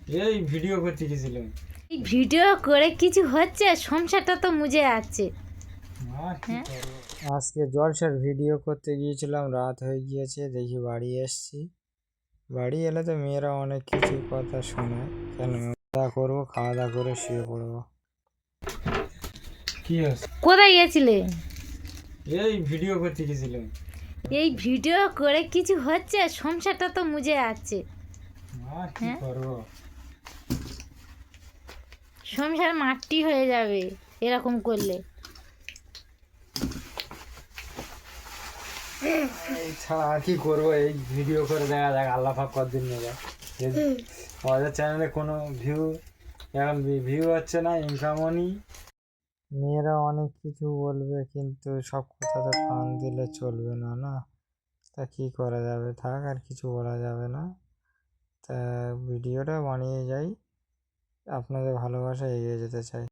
এই ভিডিও করতে গেছিলাম। এই ভিডিও করে কিছু হচ্ছে? সংসারটা তো মুজে আছে। আর কি হ্যাঁ, করবো? আজকে জলসার ভিডিও করতে গিয়েছিলাম, রাত হয়ে গিয়েছে, দেখি বাড়ি এসছি। বাড়ি এলে তো মেয়েরা অনেক কিছু কথা শোনায়, কেন খাওয়া করবো, খাওয়া দাওয়া করে শুয়ে পড়বো। কি হচ্ছে? কোথায় গেছিলে? এই ভিডিও করতে গেছিলাম। এই ভিডিও করে কিছু হচ্ছে? সংসারটা তো মুজে আছে। আর কি হ্যাঁ, করবো? সংসার মাটি হয়ে যাবে এরকম করলে। এই ছাড়া আর কি করবো? এই ভিডিও করে দেখা যাক আল্লাহ পাক কতদিন নেবে। ওদের চ্যানেলে কোনো ভিউ, এখন ভিউ হচ্ছে না, ইনকামও নেই। মেয়েরা অনেক কিছু বলবে, কিন্তু সব কথাতে কান দিলে চলবে না, না? তা কি করা যাবে, থাক, আর কিছু বলা যাবে না। তা ভিডিওটা বানিয়ে যাই, আপনাদের ভালোবাসা এগিয়ে যেতে চাই।